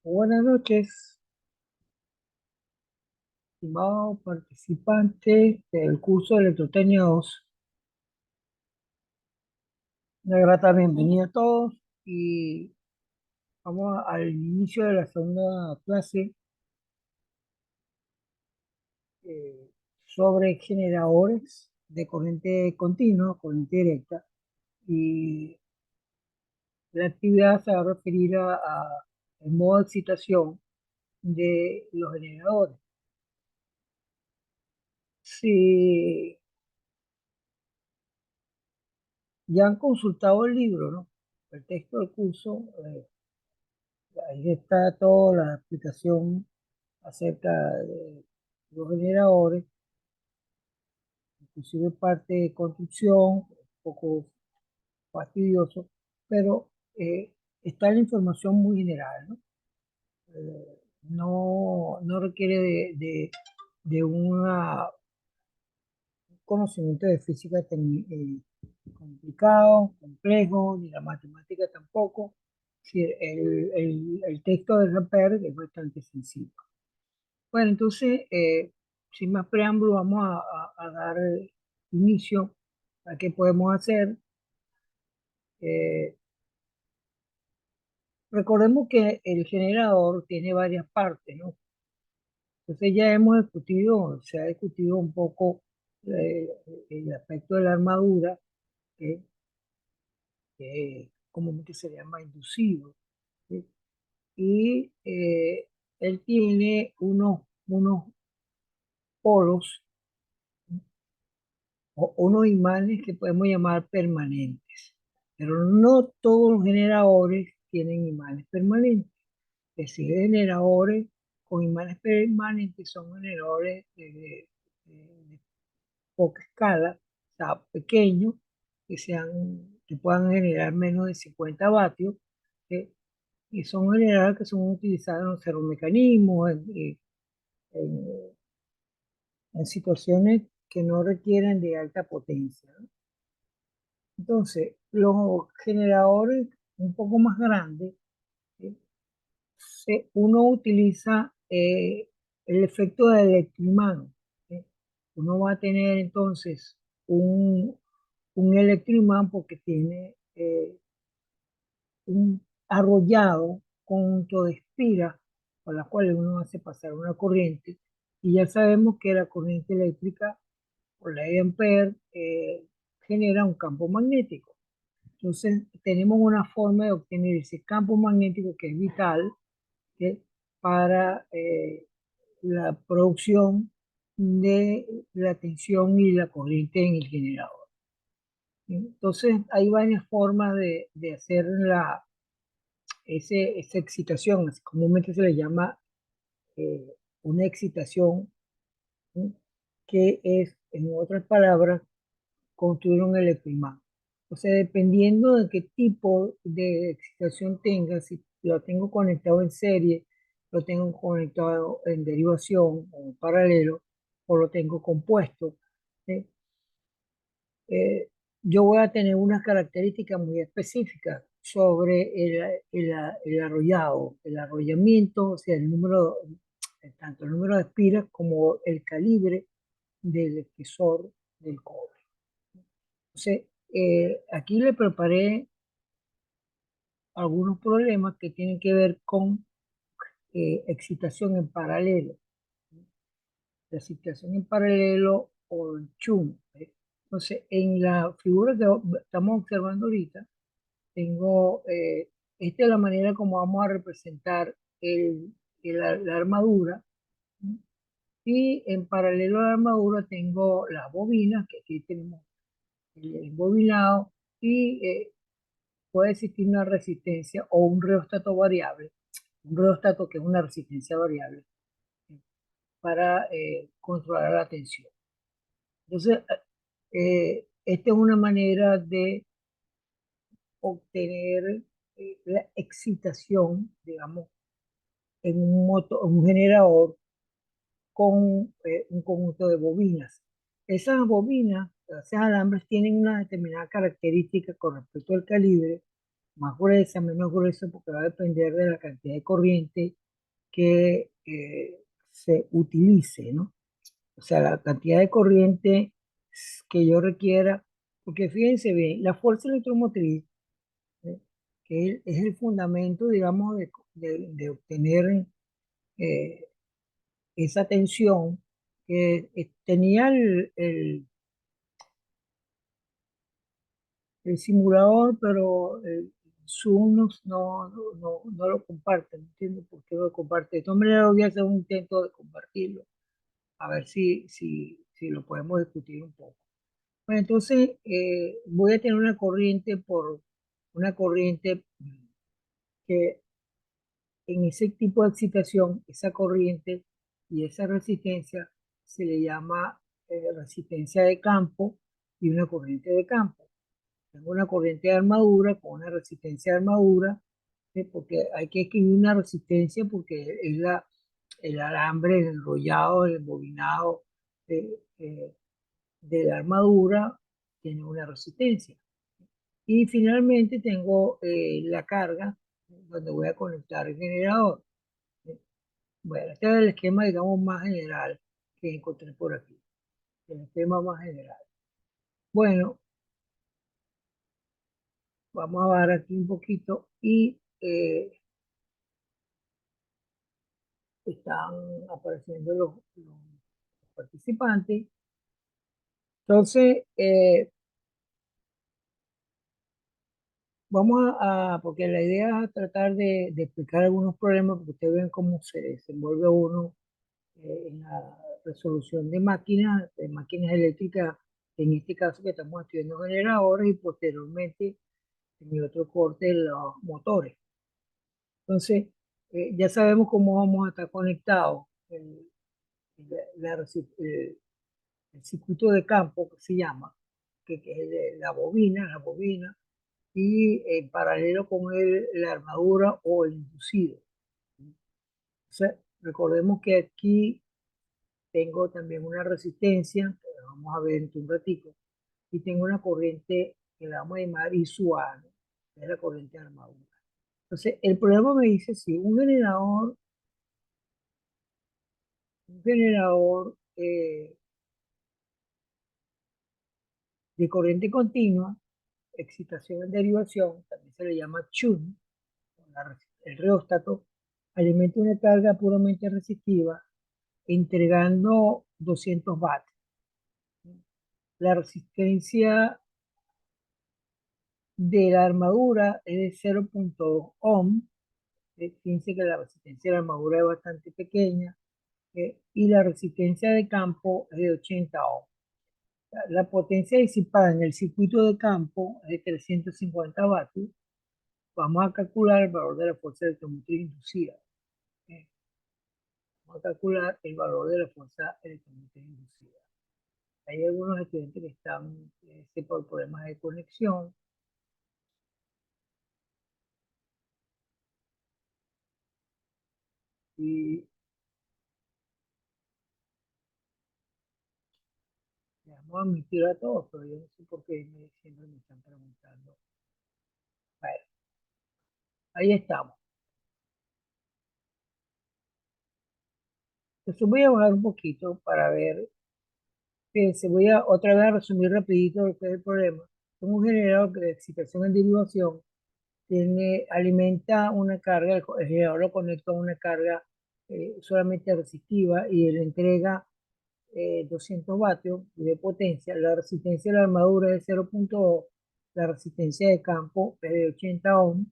Buenas noches, estimados participantes del curso de Electrotecnia 2. Una grata bienvenida a todos y vamos al inicio de la segunda clase eh, sobre generadores de corriente continua, corriente directa, y la actividad se va a referir a el modo de excitación de los generadores. Si ya han consultado el libro, ¿no? El texto del curso, ahí está toda la explicación acerca de los generadores, inclusive parte de construcción, un poco fastidioso, pero está la información muy general, ¿no? No requiere de un conocimiento de física complicado, complejo, ni la matemática tampoco. Sí, el texto de Ramper es bastante sencillo. Bueno, entonces, sin más preámbulo, vamos a dar inicio a qué podemos hacer. Eh, Recordemos que el generador tiene varias partes, ¿no? Entonces ya hemos discutido, se ha discutido un poco eh, el aspecto de la armadura, que, que comúnmente se llama inducido, ¿sí? Y él tiene unos polos o unos imanes que podemos llamar permanentes, pero no todos los generadores tienen imanes permanentes. Es decir, generadores con imanes permanentes son generadores de poca escala, o sea, pequeños, que puedan generar menos de 50 vatios, ¿sí? Y son generadores que son utilizados en los servomecanismos, en- en situaciones que no requieren de alta potencia, ¿no? Entonces, los generadores un poco más grandes, ¿sí? Uno utiliza el efecto de electroimán, ¿sí? Uno va a tener entonces un, un electroimán porque tiene un arrollado conjunto de espiras con las cuales uno hace pasar una corriente. Y ya sabemos que la corriente eléctrica por la ley de Ampère genera un campo magnético. Entonces, tenemos una forma de obtener ese campo magnético que es vital, ¿sí? Para la producción de la tensión y la corriente en el generador. Entonces, hay varias formas de hacer esa excitación, comúnmente se le llama eh, una excitación, ¿sí? Que es, en otras palabras, construir un electroimán. O sea, dependiendo de qué tipo de excitación tenga, si lo tengo conectado en serie, lo tengo conectado en derivación o en paralelo, o lo tengo compuesto, ¿sí? Yo voy a tener unas características muy específicas sobre el arrollado, el arrollamiento, o sea, tanto el número de espiras como el calibre del espesor del cobre. Entonces, aquí le preparé algunos problemas que tienen que ver con excitación en paralelo. La excitación en paralelo o el chum, ¿eh? Entonces, en la figura que estamos observando ahorita, tengo, esta es la manera como vamos a representar la armadura, ¿no? Y en paralelo a la armadura tengo las bobinas, que aquí tenemos el bobinado, y puede existir una resistencia o un reostato variable, un reostato que es una resistencia variable, para controlar la tensión. Entonces, esta es una manera de obtener la excitación, digamos, en un generador con un conjunto de bobinas. Esas bobinas, esos alambres, tienen una determinada característica con respecto al calibre, más gruesa, menos gruesa, porque va a depender de la cantidad de corriente que se utilice, ¿no? O sea, la cantidad de corriente que yo requiera, porque fíjense bien, la fuerza electromotriz, ¿eh? Que es el fundamento, digamos, de obtener eh, esa tensión que tenía el simulador, pero el Zoom no lo comparte, no entiendo por qué lo comparte. De todas maneras, voy a hacer un intento de compartirlo, a ver si lo podemos discutir un poco. Bueno, entonces voy a tener una corriente que en ese tipo de excitación, esa corriente y esa resistencia se le llama resistencia de campo y una corriente de campo. Tengo una corriente de armadura con una resistencia de armadura, porque hay que escribir una resistencia porque es el alambre, el enrollado, el embobinado de la armadura, tiene una resistencia. Y finalmente tengo la carga, donde voy a conectar el generador. Bueno, este es el esquema, digamos, más general que encontré por aquí. El esquema más general. Bueno, vamos a ver aquí un poquito y están apareciendo los participantes. Entonces, porque la idea es tratar de explicar algunos problemas, porque ustedes ven cómo se desenvuelve uno en la resolución de máquinas eléctricas, en este caso que estamos estudiando generadores y posteriormente en el otro corte los motores. Entonces, ya sabemos cómo vamos a estar conectados. El circuito de campo que se llama, que es la bobina, y en paralelo con la armadura o el inducido. Entonces, recordemos que aquí tengo también una resistencia, que la vamos a ver en un ratito, y tengo una corriente que la vamos a llamar ISUA, ¿no? Que es la corriente de armadura. Entonces, el problema me dice si un generador de corriente continua, excitación en derivación, también se le llama chun, el reóstato, alimenta una carga puramente resistiva entregando 200 watts. La resistencia de la armadura es de 0,2 ohm. Fíjense que la resistencia de la armadura es bastante pequeña, y la resistencia de campo es de 80 ohm. La potencia disipada en el circuito de campo es de 350 vatios. Vamos a calcular el valor de la fuerza electromotriz inducida. ¿Eh? Vamos a calcular el valor de la fuerza electromotriz inducida. Hay algunos estudiantes que están por problemas de conexión. Y vamos a admitir a todos, pero yo no sé por qué siempre me están preguntando. Bueno, ahí estamos. Entonces voy a bajar un poquito para ver. Fíjense, voy a otra vez a resumir rapidito lo que es el problema. Es un generador que de excitación en derivación alimenta una carga, el generador lo conecta a una carga solamente resistiva y le entrega 200 vatios de potencia. La resistencia de la armadura es de 0,2, la resistencia de campo es de 80 ohms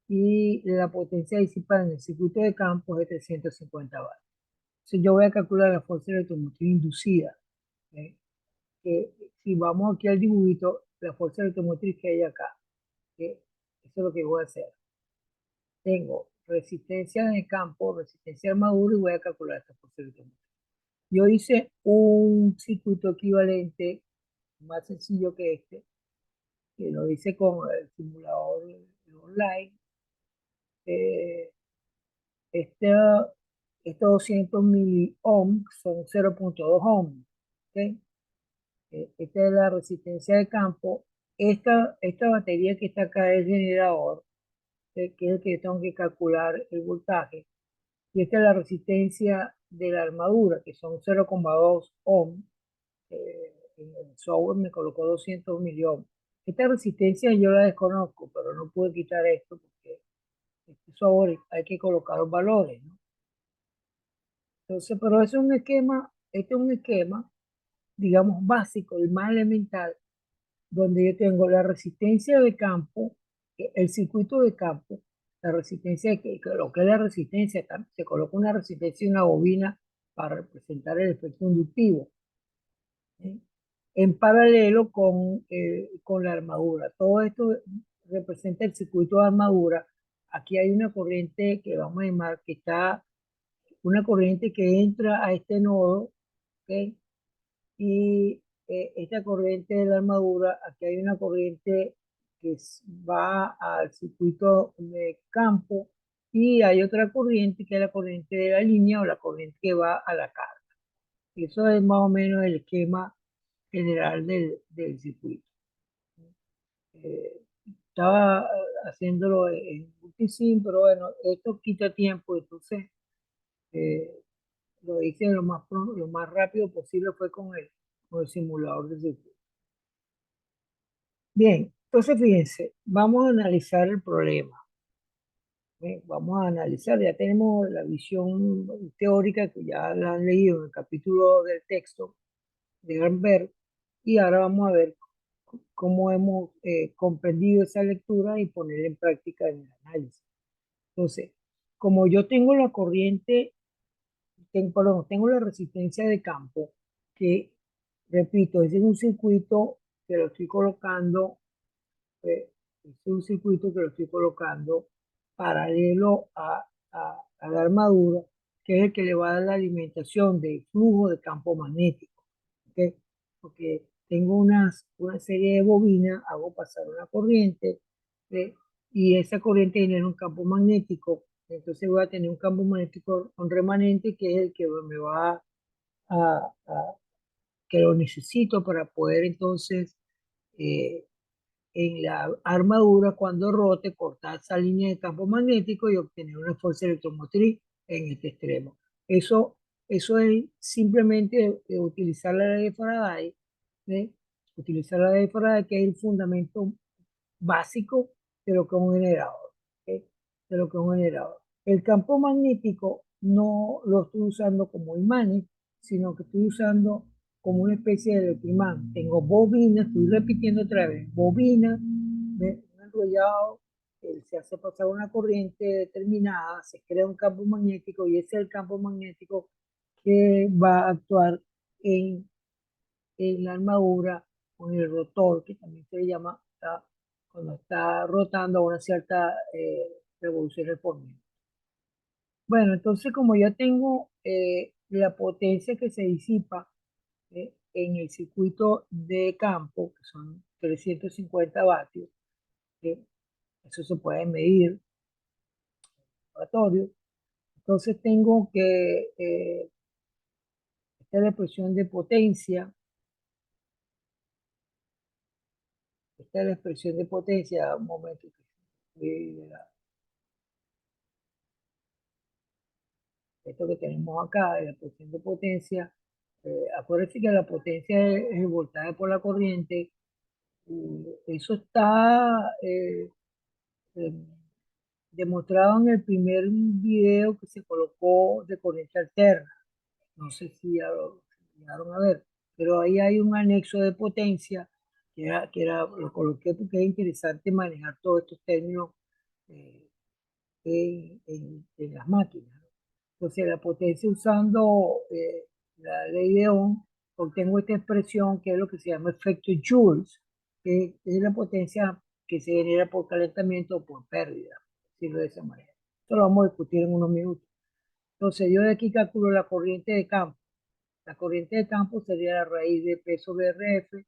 y la potencia disipada en el circuito de campo es de 350 vatios. Entonces yo voy a calcular la fuerza electromotriz inducida. ¿Eh? Que si vamos aquí al dibujito, la fuerza electromotriz que hay acá, que eso es lo que voy a hacer. Tengo resistencia de campo, resistencia de armadura y voy a calcular esta fuerza electromotriz. Yo hice un circuito equivalente más sencillo que este, que lo hice con el simulador online. Eh, este, estos 200 miliohms son 0,2 ohms. ¿Okay? Esta es la resistencia de campo esta batería que está acá es el generador, que es el que tengo que calcular el voltaje. Y esta es la resistencia de la armadura, que son 0,2 ohms. En el software me colocó 200 miliohms. Esta resistencia yo la desconozco, pero no pude quitar esto porque este software hay que colocar los valores, ¿no? Entonces, pero es un esquema, este es un esquema, digamos, básico, el más elemental, donde yo tengo la resistencia de campo, el circuito de campo, la resistencia, lo que es la resistencia, se coloca una resistencia y una bobina para representar el efecto inductivo, ¿sí? En paralelo con la armadura. Todo esto representa el circuito de armadura. Aquí hay una corriente que vamos a llamar que está, una corriente que entra a este nodo, ¿ok? Y esta corriente de la armadura, aquí hay una corriente que va al circuito de campo y hay otra corriente que es la corriente de la línea o la corriente que va a la carga. Eso es más o menos el esquema general del circuito. Eh, Estaba haciéndolo en Multisim, pero bueno, esto quita tiempo, entonces eh, lo hice lo más rápido posible fue con el simulador de circuito. Bien, entonces fíjense, vamos a analizar el problema. Bien, vamos a analizar, ya tenemos la visión teórica que ya la han leído en el capítulo del texto de Granberg, y ahora vamos a ver cómo hemos comprendido esa lectura y ponerla en práctica en el análisis. Entonces, como yo tengo la corriente, perdón, tengo la resistencia de campo, que, repito, es un circuito que lo estoy colocando, es un circuito que lo estoy colocando paralelo a la armadura, que es el que le va a dar la alimentación de flujo de campo magnético. ¿Ok? Porque tengo una serie de bobinas, hago pasar una corriente, ¿ok? Y esa corriente genera un campo magnético. Entonces voy a tener un campo magnético con remanente que es el que me va que lo necesito para poder entonces eh, en la armadura, cuando rote, cortar esa línea de campo magnético y obtener una fuerza electromotriz en este extremo. Eso, eso es simplemente utilizar la ley de Faraday, ¿sí? Utilizar la ley de Faraday, que es el fundamento básico de lo que es un generador, ¿ok? De lo que es un generador. El campo magnético no lo estoy usando como imanes, sino que estoy usando como una especie de electroimán. Tengo bobinas, estoy repitiendo otra vez, bobinas, un enrollado, se hace pasar una corriente determinada, se crea un campo magnético y ese es el campo magnético que va a actuar en la armadura con el rotor, que también se le llama cuando está rotando a una cierta revolución por minuto. Bueno, entonces como ya tengo la potencia que se disipa en el circuito de campo, que son 350 vatios, eh, eso se puede medir en el laboratorio. Entonces tengo que, esta es la expresión de potencia, esta es la expresión de potencia, un momento que esto que tenemos acá, de la expresión de potencia, acuérdense que la potencia es el voltaje por la corriente, y eso está eh, demostrado en el primer video que se colocó de corriente alterna. No sé si ya lo llegaron a ver, pero ahí hay un anexo de potencia lo coloqué porque es interesante manejar todos estos términos eh, en las máquinas. Entonces, la potencia usando la ley de Ohm, obtengo esta expresión que es lo que se llama efecto Joules, que es la potencia que se genera por calentamiento o por pérdida, decirlo de esa manera. Esto lo vamos a discutir en unos minutos. Entonces, yo de aquí calculo la corriente de campo. La corriente de campo sería la raíz de P sobre RF.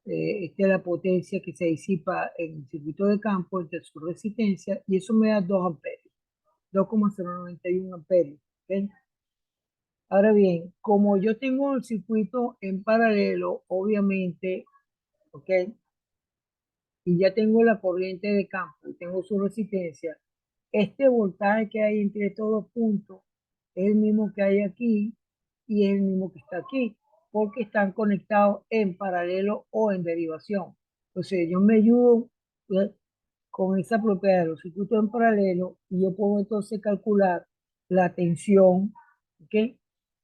Esta es la potencia que se disipa en el circuito de campo entre su resistencia y eso me da 2 amperios, 2,091 amperios. ¿Okay? Ahora bien, como yo tengo el circuito en paralelo, obviamente, ¿ok? y ya tengo la corriente de campo y tengo su resistencia, este voltaje que hay entre estos dos puntos es el mismo que hay aquí y es el mismo que está aquí, porque están conectados en paralelo o en derivación. Entonces, yo me ayudo con esa propiedad de los circuitos en paralelo y yo puedo entonces calcular la tensión, ¿ok?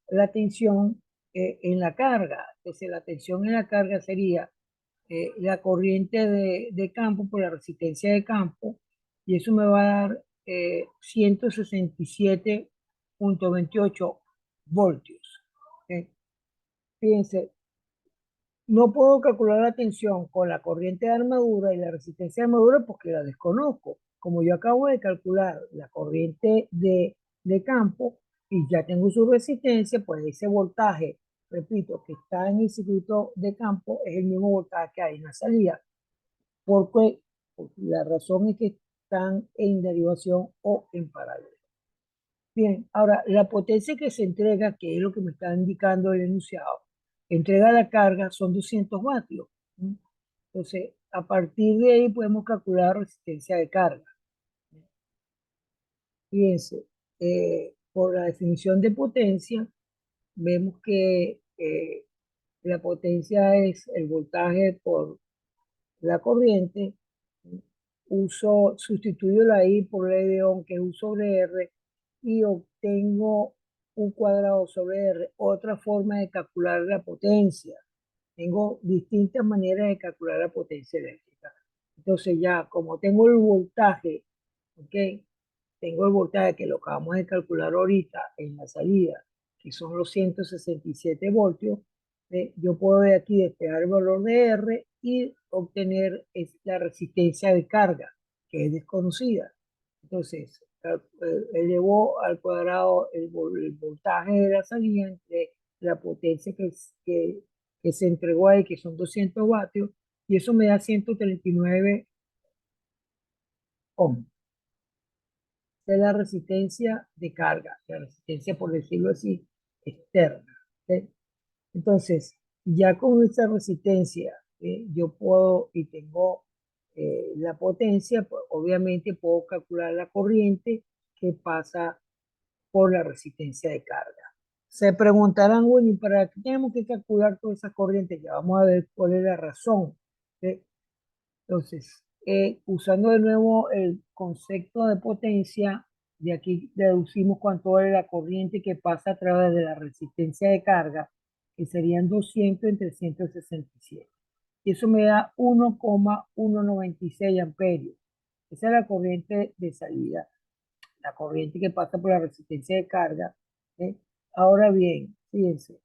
La tensión en la carga. Entonces, la tensión en la carga sería la corriente de campo por la resistencia de campo y eso me va a dar 167,28 voltios. ¿Ok? Fíjense, no puedo calcular la tensión con la corriente de armadura y la resistencia de armadura porque la desconozco. Como yo acabo de calcular la corriente de campo y ya tengo su resistencia, pues ese voltaje, repito, que está en el circuito de campo es el mismo voltaje que hay en la salida. Porque la razón es que están en derivación o en paralelo. Bien, ahora la potencia que se entrega, que es lo que me está indicando el enunciado, entrega la carga son 200 vatios. ¿Sí? Entonces, a partir de ahí podemos calcular resistencia de carga. Fíjense, por la definición de potencia, vemos que la potencia es el voltaje por la corriente, sustituyo la I por la de Ohm, que es U sobre R, y obtengo U cuadrado sobre R. Otra forma de calcular la potencia. Tengo distintas maneras de calcular la potencia eléctrica. Entonces ya, como tengo el voltaje, ¿ok? Tengo el voltaje que lo acabamos de calcular ahorita en la salida, que son los 167 voltios, yo puedo de aquí despejar el valor de R y obtener la resistencia de carga, que es desconocida. Entonces, elevó al cuadrado el voltaje de la salida entre la potencia que se entregó ahí, que son 200 vatios, y eso me da 139 ohms de la resistencia de carga, la resistencia, por decirlo así, externa. ¿Sí? Entonces, ya con esa resistencia, yo puedo y tengo la potencia, pues obviamente puedo calcular la corriente que pasa por la resistencia de carga. Se preguntarán, bueno, ¿y para qué tenemos que calcular toda esa corriente? Ya vamos a ver cuál es la razón. ¿Sí? Entonces, usando de nuevo el concepto de potencia, de aquí deducimos cuánto es la corriente que pasa a través de la resistencia de carga, que serían 200 entre 167. Y eso me da 1,196 amperios. Esa es la corriente de salida, la corriente que pasa por la resistencia de carga. ¿Eh? Ahora bien, fíjense,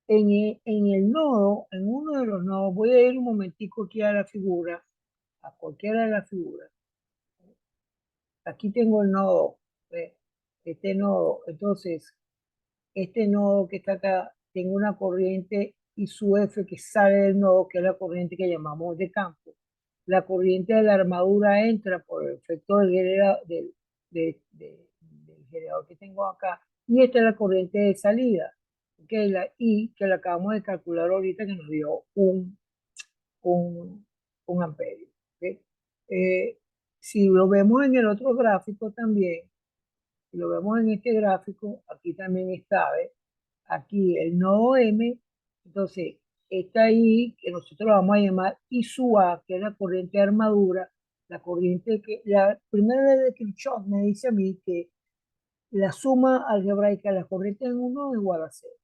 en el nodo, en uno de los nodos, voy a ir un momentico aquí a la figura, a cualquiera de las figuras. Aquí tengo el nodo, ¿ve? Este nodo, entonces, este nodo que está acá, tengo una corriente y su F que sale del nodo, que es la corriente que llamamos de campo. La corriente de la armadura entra por el efecto del generador que tengo acá, y esta es la corriente de salida, que es la I, que la acabamos de calcular ahorita, que nos dio un, un amperio. ¿Okay? Eh, si lo vemos en el otro gráfico también, si lo vemos en este gráfico, aquí también está, ¿ves? Aquí el nodo M, entonces está ahí, que nosotros vamos a llamar I sub A, que es la corriente de armadura, la corriente que, la primera ley de Kirchhoff me dice a mí que la suma algebraica de las corrientes en uno es igual a cero,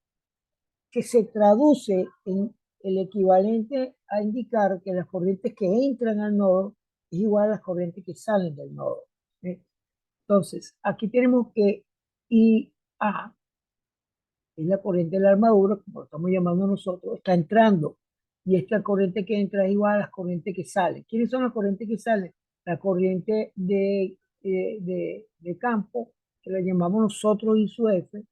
que se traduce en el equivalente a indicar que las corrientes que entran al nodo es igual a las corrientes que salen del nodo. ¿Sí? Entonces, aquí tenemos que IA es la corriente de la armadura, como lo estamos llamando nosotros, está entrando. Y esta corriente que entra es igual a las corrientes que salen. ¿Quiénes son las corrientes que salen? La corriente de campo, que la llamamos nosotros I sub F,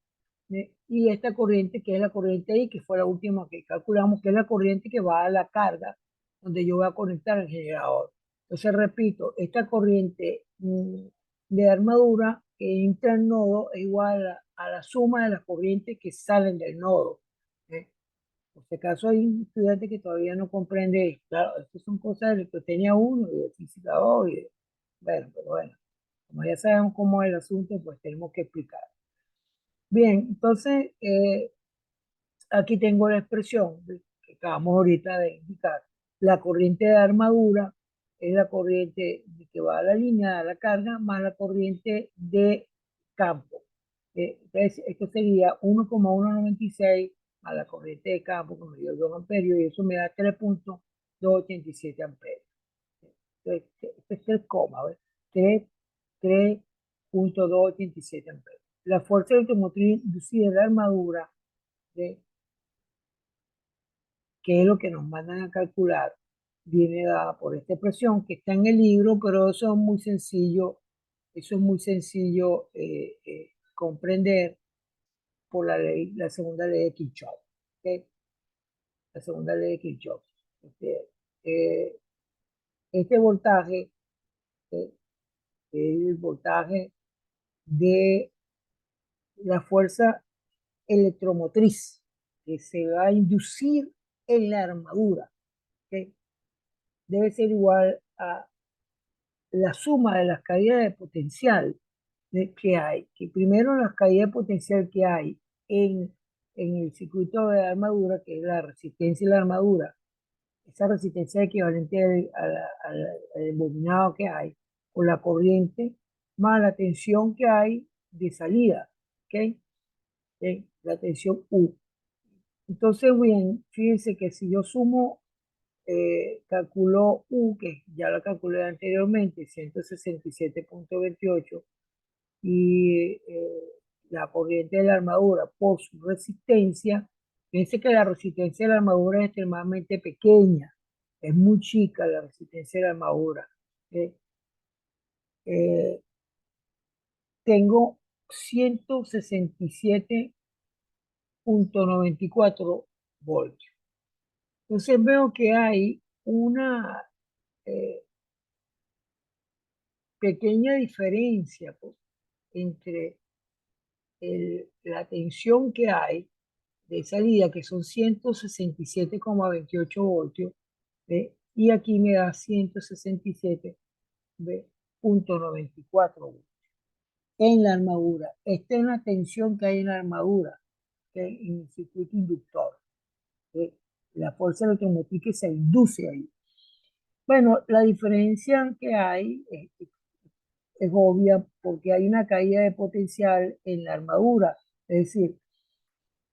y esta corriente que es la corriente I, que fue la última que calculamos, que es la corriente que va a la carga, donde yo voy a conectar el generador. Entonces, repito, esta corriente de armadura que entra al nodo es igual a la suma de las corrientes que salen del nodo. ¿Eh? Por si acaso hay un estudiante que todavía no comprende, claro, estas son cosas de electrotecnia uno y de física 2, bueno, pero bueno, como ya sabemos cómo es el asunto, pues tenemos que explicar. Bien, entonces, aquí tengo la expresión que acabamos ahorita de indicar. La corriente de armadura es la corriente que va a la línea de la carga más la corriente de campo. Entonces, esto sería 1,196 a la corriente de campo que me dio 2 amperios y eso me da 3,287 amperios. Entonces, este es 3 ¿ves? 3,287 amperios. La fuerza automotriz inducida en la armadura, ¿sí?, que es lo que nos mandan a calcular, viene dada por esta expresión que está en el libro, pero eso es muy sencillo comprender por la ley, la segunda ley de Kirchhoff. ¿Okay? La segunda ley de Kirchhoff. Este, eh, este voltaje eh, es el voltaje de la fuerza electromotriz que se va a inducir en la armadura. ¿Okay? Debe ser igual a la suma de las caídas de potencial que hay, que primero las caídas de potencial que hay en el circuito de armadura, que es la resistencia de la armadura, esa resistencia equivalente al bobinado que hay, con la corriente, más la tensión que hay de salida, ¿ok? ¿Ok? La tensión U. Entonces, bien, fíjense que si yo sumo, calculo U, que ya la calculé anteriormente, 167,28, y la corriente de la armadura por su resistencia. Fíjense que la resistencia de la armadura es extremadamente pequeña, es muy chica la resistencia de la armadura. Eh, eh, Tengo 167,94 voltios. Entonces veo que hay una eh, pequeña diferencia, pues, entre la tensión que hay de salida, que son 167,28 voltios, ¿ve? Y aquí me da 167,94 voltios en la armadura. Esta es la tensión que hay en la armadura, ¿okay?, en el circuito inductor, ¿ve? La fuerza electromotriz que se induce ahí. Bueno, la diferencia que hay es obvia porque hay una caída de potencial en la armadura. Es decir,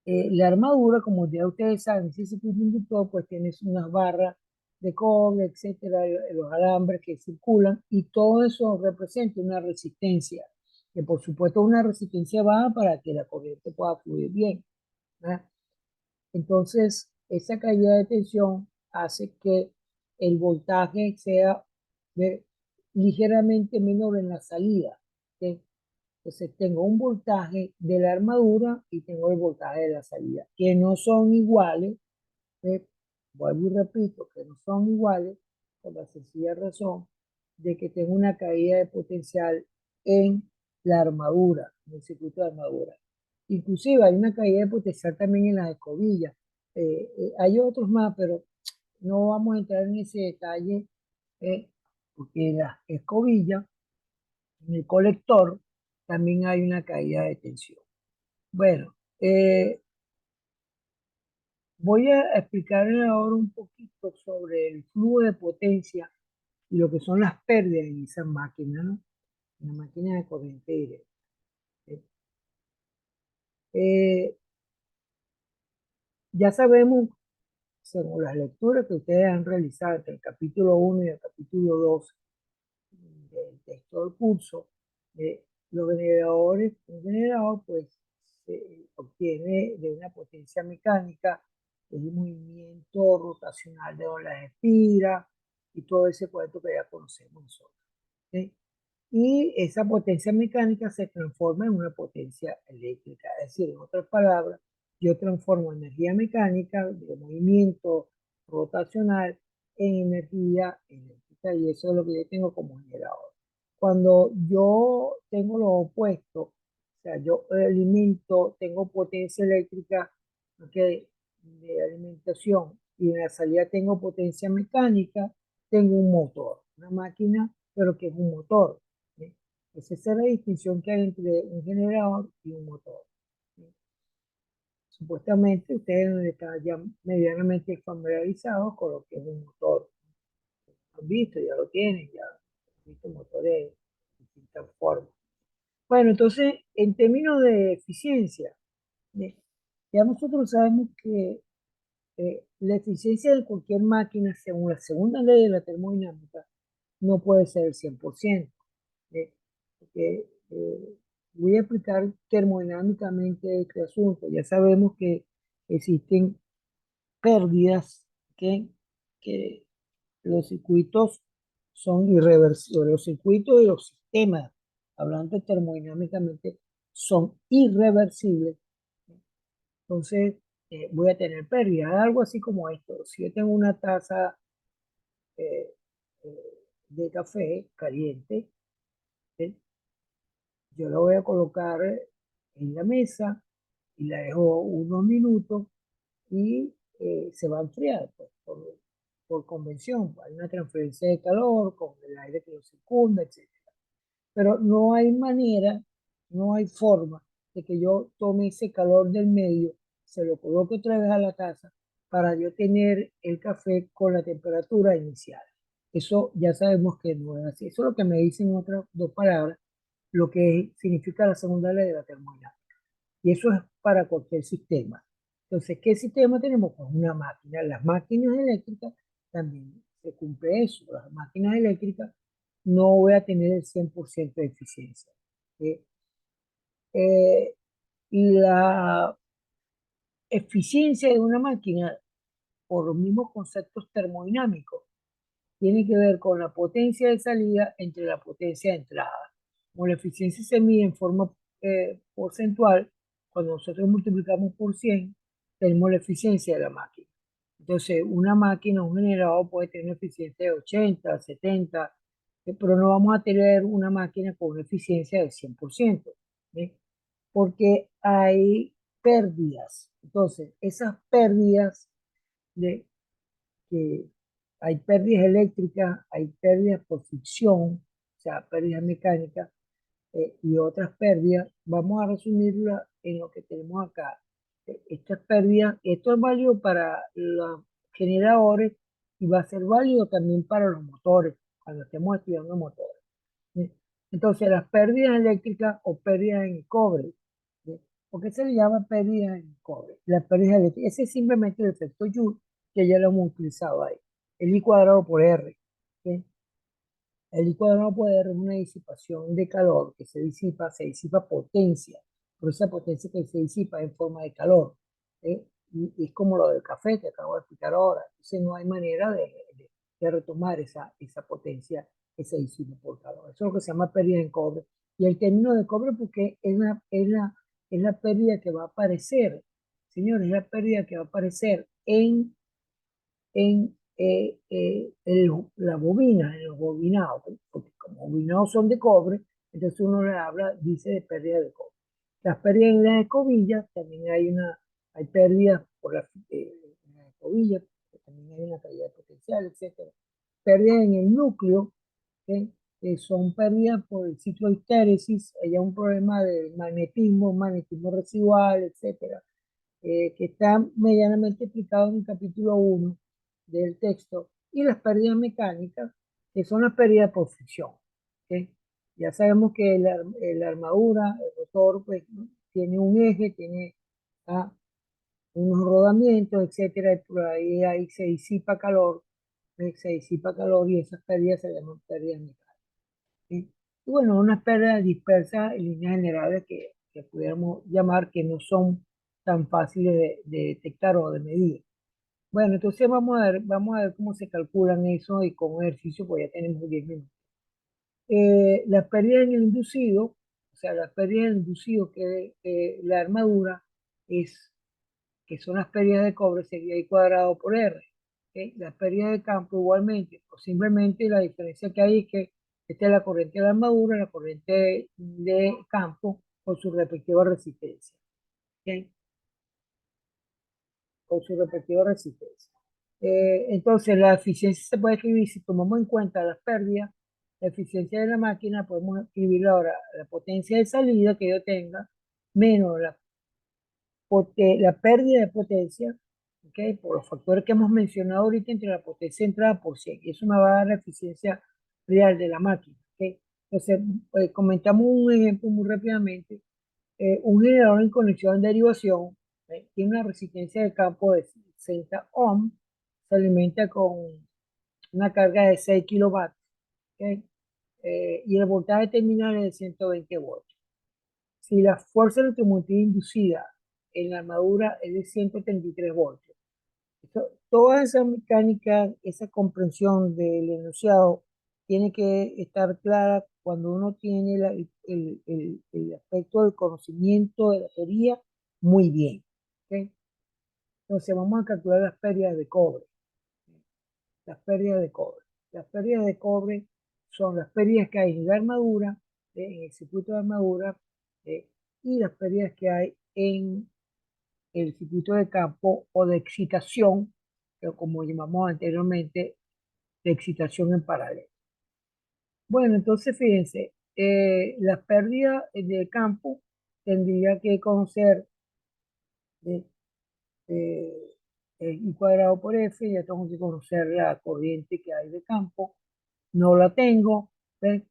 la armadura, como ya ustedes saben, si se puede inductor, pues tienes unas barras de cobre, etcétera, los alambres que circulan, y todo eso representa una resistencia, que por supuesto es una resistencia baja para que la corriente pueda fluir bien, ¿verdad? Entonces, esa caída de tensión hace que el voltaje sea de, ligeramente menor en la salida, ¿ok? Entonces tengo un voltaje de la armadura y tengo el voltaje de la salida, que no son iguales. ¿Eh? Vuelvo y repito, que no son iguales por la sencilla razón de que tengo una caída de potencial en la armadura, en el circuito de armadura. Inclusive hay una caída de potencial también en las escobillas. Hay otros más, pero no vamos a entrar en ese detalle, porque en las escobillas, en el colector, también hay una caída de tensión. Bueno, voy a explicarles ahora un poquito sobre el flujo de potencia y lo que son las pérdidas en esa máquina, ¿no? En la máquina de corriente directa. ¿Sí? Eh, ya sabemos, según las lecturas que ustedes han realizado entre el capítulo 1 y el capítulo 2 del texto del curso, los generadores, un generador pues se obtiene de una potencia mecánica, el movimiento rotacional de olas de espira y todo ese cuento que ya conocemos nosotros, ¿sí? Y esa potencia mecánica se transforma en una potencia eléctrica, es decir, en otras palabras, yo transformo energía mecánica de movimiento rotacional en energía eléctrica y eso es lo que yo tengo como generador. Cuando yo tengo lo opuesto, o sea, yo alimento, tengo potencia eléctrica, okay, de alimentación y en la salida tengo potencia mecánica, tengo un motor, una máquina, pero que es un motor. ¿Sí? Esa es la distinción que hay entre un generador y un motor. ¿Sí? Supuestamente ustedes están ya medianamente familiarizados con lo que es un motor. Han visto, ya lo tienen, ya han visto motores de distintas formas. Bueno, entonces, en términos de eficiencia, ¿sí? Ya nosotros sabemos que la eficiencia de cualquier máquina, según la segunda ley de la termodinámica, no puede ser el 100%. ¿Sí? Porque, voy a explicar termodinámicamente este asunto. Ya sabemos que existen pérdidas, que, que los circuitos son irreversibles, los circuitos y los sistemas, hablando termodinámicamente, son irreversibles. Entonces, voy a tener pérdida, algo así como esto. Si yo tengo una taza eh, de café caliente, ¿sí? Yo la voy a colocar en la mesa y la dejo unos minutos y se va a enfriar pues, por convención. Hay una transferencia de calor con el aire que lo circunda, etc. Pero no hay manera, no hay forma de que yo tome ese calor del medio, se lo coloque otra vez a la taza para yo tener el café con la temperatura inicial. Eso ya sabemos que no es así. Eso es lo que me dicen otras dos palabras, lo que significa la segunda ley de la termodinámica. Y eso es para cualquier sistema. Entonces, ¿qué sistema tenemos? Pues una máquina. Las máquinas eléctricas también se cumple eso. Las máquinas eléctricas no voy a tener el 100% de eficiencia. ¿Sí? Eh, la eficiencia de una máquina, por los mismos conceptos termodinámicos, tiene que ver con la potencia de salida entre la potencia de entrada. Como la eficiencia se mide en forma porcentual, cuando nosotros multiplicamos por 100, tenemos la eficiencia de la máquina. Entonces, una máquina, un generador puede tener una eficiencia de 80, 70, pero no vamos a tener una máquina con una eficiencia del 100%, ¿sí? Porque hay pérdidas. Entonces, esas pérdidas de que hay pérdidas eléctricas, hay pérdidas por fricción, o sea, pérdidas mecánicas, y otras pérdidas. Vamos a resumirla en lo que tenemos acá. Estas pérdidas, esto es válido para los generadores y va a ser válido también para los motores, cuando estemos estudiando motores. ¿Sí? Entonces, las pérdidas eléctricas o pérdidas en cobre, ¿sí? ¿Por qué se le llama pérdidas en cobre? Las pérdidas eléctricas, ese es simplemente el efecto Joule que ya lo hemos utilizado ahí. El I cuadrado por R. ¿Sí? El I cuadrado por R es una disipación de calor que se disipa potencia, pero esa potencia que se disipa en forma de calor. ¿Sí? Y es como lo del café que acabo de explicar ahora. Entonces no hay manera de retomar esa potencia que se disipa por calor. Eso es lo que se llama pérdida en cobre. Y el término de cobre porque es la pérdida que va a aparecer, señores, es la pérdida que va a aparecer en la bobina, en los bobinados, porque como bobinados son de cobre, entonces uno le habla, dice de pérdida de cobre. Las pérdidas en las escobillas, también hay pérdidas por en las escobillas, también hay una caída potencial, etcétera. Pérdidas en el núcleo, ¿sí? Que son pérdidas por el ciclo de histéresis, hay un problema de magnetismo residual, etcétera, que está medianamente explicado en el capítulo 1 del texto, y las pérdidas mecánicas, que son las pérdidas por fricción. ¿Okay? Ya sabemos que la armadura, el rotor, pues, ¿no? Tiene un eje, tiene ah, unos rodamientos, etcétera, y por ahí se disipa calor, y esas pérdidas se llaman pérdidas mecánicas. ¿Sí? Y bueno, unas pérdidas dispersas en líneas generales que pudiéramos llamar que no son tan fáciles de detectar o de medir. Bueno, entonces vamos a ver cómo se calculan eso y con ejercicio, pues ya tenemos 10 minutos. Las pérdidas en el inducido, o sea, las pérdidas en el inducido que la armadura es, que son las pérdidas de cobre, sería I cuadrado por R. ¿Okay? Las pérdidas de campo igualmente, o simplemente la diferencia que hay es que esta es la corriente de la armadura, la corriente de campo con su respectiva resistencia. ¿Okay? con su respectiva resistencia. Entonces, la eficiencia se puede escribir si tomamos en cuenta las pérdidas, la eficiencia de la máquina, podemos escribir ahora la potencia de salida que yo tenga, menos la pérdida de potencia, ¿okay? Por los factores que hemos mencionado ahorita entre la potencia de entrada por 100. Y eso me va a dar la eficiencia real de la máquina. ¿Okay? Entonces, comentamos un ejemplo muy rápidamente. Un generador en conexión en derivación tiene una resistencia de campo de 60 ohms, se alimenta con una carga de 6 kilovatios, ¿okay? Y el voltaje terminal es de 120 volts. Si la fuerza electromotriz inducida en la armadura es de 133 voltios, toda esa mecánica, esa comprensión del enunciado tiene que estar clara cuando uno tiene el aspecto del conocimiento de la teoría muy bien. ¿Okay? Entonces vamos a calcular las pérdidas de cobre. Las pérdidas de cobre. Las pérdidas de cobre son las pérdidas que hay en la armadura, en el circuito de armadura, y las pérdidas que hay en el circuito de campo o de excitación, pero como llamamos anteriormente, de excitación en paralelo. Bueno, entonces fíjense, las pérdidas de campo tendría que conocer de, eh, I cuadrado por F, ya tengo que conocer la corriente que hay de campo, no la tengo,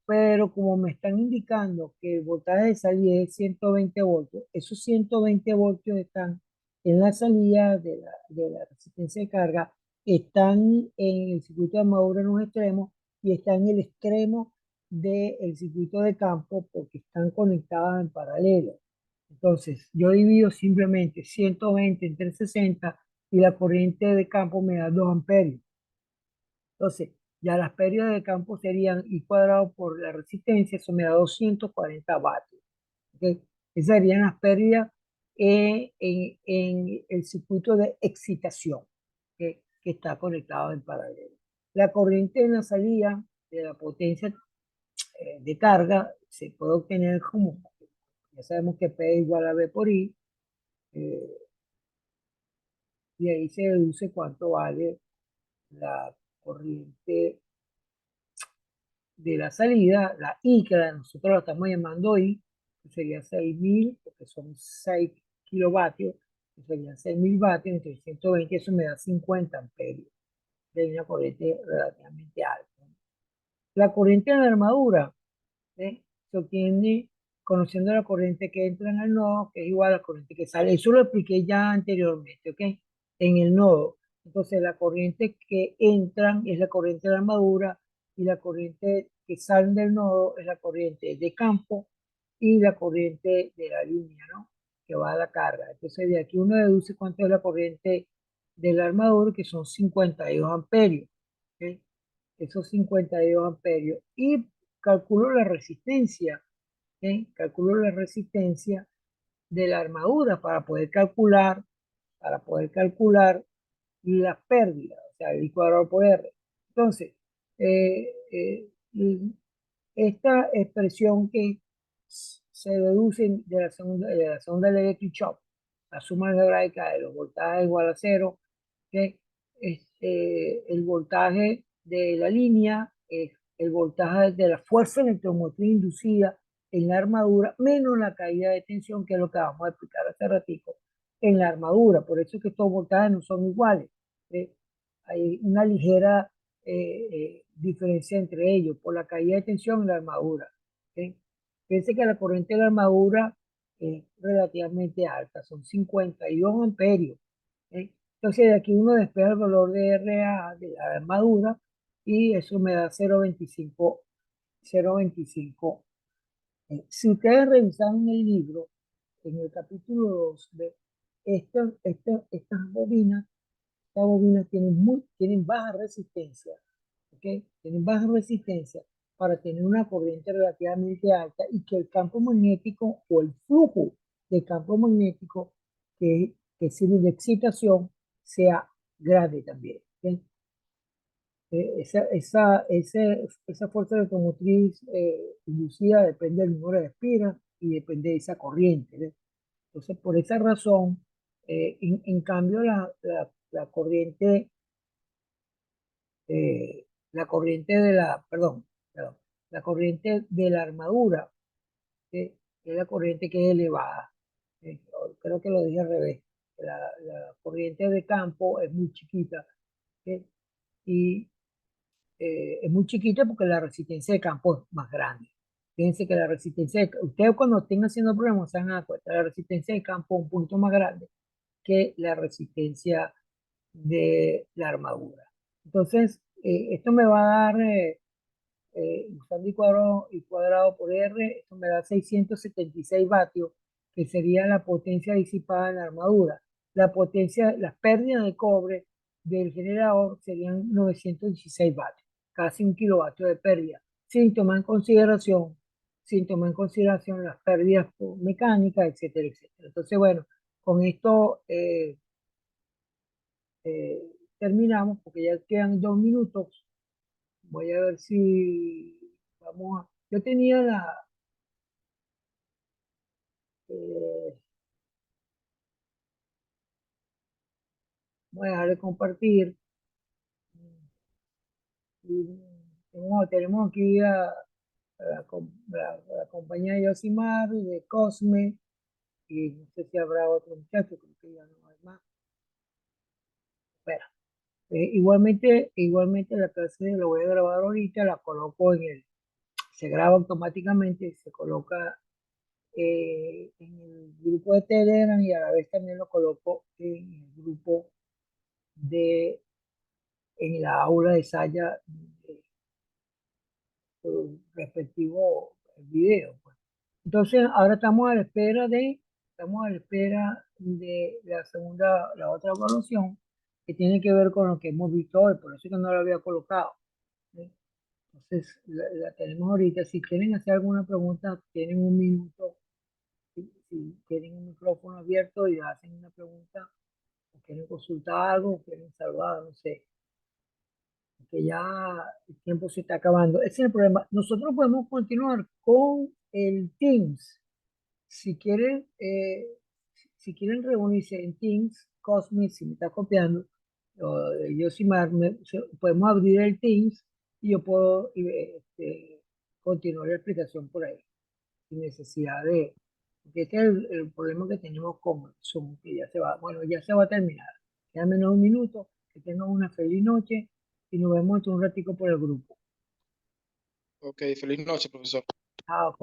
pero como me están indicando que el voltaje de salida es 120 voltios, esos 120 voltios están en la salida de la resistencia de carga, están en el circuito de armadura en un extremo y están en el extremo del circuito de campo porque están conectadas en paralelo. Entonces, yo divido simplemente 120 entre 60 y la corriente de campo me da 2 amperios. Entonces, ya las pérdidas de campo serían I cuadrado por la resistencia, eso me da 240 vatios. ¿Okay? Esas serían las pérdidas en el circuito de excitación que está conectado en paralelo. La corriente en la salida de la potencia de carga se puede obtener como, ya sabemos que P es igual a V por I, eh, y ahí se deduce cuánto vale la corriente de la salida, la I, que nosotros la estamos llamando I, que sería 6.000, porque son 6 kilovatios, que serían 6.000 vatios, entre 120, eso me da 50 amperios de una corriente relativamente alta. La corriente de la armadura se obtiene conociendo la corriente que entra en el nodo, que es igual a la corriente que sale. Eso lo expliqué ya anteriormente, ¿ok? En el nodo. Entonces, la corriente que entran es la corriente de la armadura y la corriente que sale del nodo es la corriente de campo y la corriente de la línea, ¿no? Que va a la carga. Entonces, de aquí uno deduce cuánto es la corriente de la armadura, que son 52 amperios. ¿Ok? Esos 52 amperios. Y calculo la resistencia, calculo la resistencia de la armadura para poder calcular las pérdidas, o sea, el cuadrado por R. Entonces, esta expresión que se deduce de la segunda ley de Kirchhoff, la suma algebraica de los voltajes igual a cero, que el voltaje de la línea es el voltaje de la fuerza electromotriz inducida en la armadura menos la caída de tensión, que es lo que vamos a explicar hace ratico, en la armadura. Por eso es que estos voltajes no son iguales. ¿Eh? Hay una ligera diferencia entre ellos por la caída de tensión en la armadura. ¿Okay? Fíjense que la corriente de la armadura es relativamente alta, son 52 amperios. ¿Okay? Entonces de aquí uno despeja el valor de RA de la armadura y eso me da 0.25. 0.25. Si ustedes revisan el libro, en el capítulo 2, de estas bobinas tienen baja resistencia, ¿ok? Tienen baja resistencia para tener una corriente relativamente alta y que el campo magnético o el flujo de campo magnético que sirve de excitación sea grande también. ¿Ok? Esa fuerza automotriz inducida depende del número de espiras y depende de esa corriente. ¿Ves? Entonces, por esa razón, En cambio, la corriente de perdón, la corriente de la armadura, es la corriente que es elevada. Eh, Creo que lo dije al revés. La corriente de campo es muy chiquita, ¿ok? Y es muy chiquita porque la resistencia de campo es más grande. Fíjense que ustedes cuando estén haciendo problemas se van a dar cuenta, la resistencia de campo es un poquito más grande que la resistencia de la armadura. Entonces, esto me va a dar, usando y cuadrado por R, esto me da 676 vatios, que sería la potencia disipada en la armadura. Las pérdidas de cobre del generador serían 916 vatios, casi un kilovatio de pérdida, sin tomar en consideración, sin tomar en consideración las pérdidas mecánicas, etcétera, etcétera. Entonces, bueno, con esto eh, terminamos porque ya quedan 2 minutos. Voy a ver si vamos a... Yo tenía eh, voy a dejar de compartir. Y tenemos aquí a la compañía de Yosimar, de Cosme, y no sé si habrá otro muchacho, creo que ya no hay más. Espera. Igualmente la clase la voy a grabar ahorita, la coloco se graba automáticamente, se coloca en el grupo de Telegram y a la vez también lo coloco en el grupo de, en la aula de Saya su respectivo video, pues. Entonces, ahora estamos a la espera de la otra evaluación que tiene que ver con lo que hemos visto hoy, por eso que no lo había colocado, ¿sí? Entonces, la tenemos ahorita. Si quieren hacer alguna pregunta, tienen un minuto. Si tienen un micrófono abierto y hacen una pregunta, o quieren consultar algo, o quieren saludar, no sé, que ya el tiempo se está acabando. Ese es el problema. Nosotros podemos continuar con el Teams. Si quieren, si quieren reunirse en Teams, Cosme, si me está copiando, yo sí podemos abrir el Teams y yo puedo continuar la explicación por ahí, sin necesidad de... Porque este es el problema que tenemos con Zoom, que ya se va, bueno, ya se va a terminar. Queda menos de un minuto, que tengan una feliz noche y nos vemos en un ratico por el grupo. Ok, feliz noche, profesor. Chao.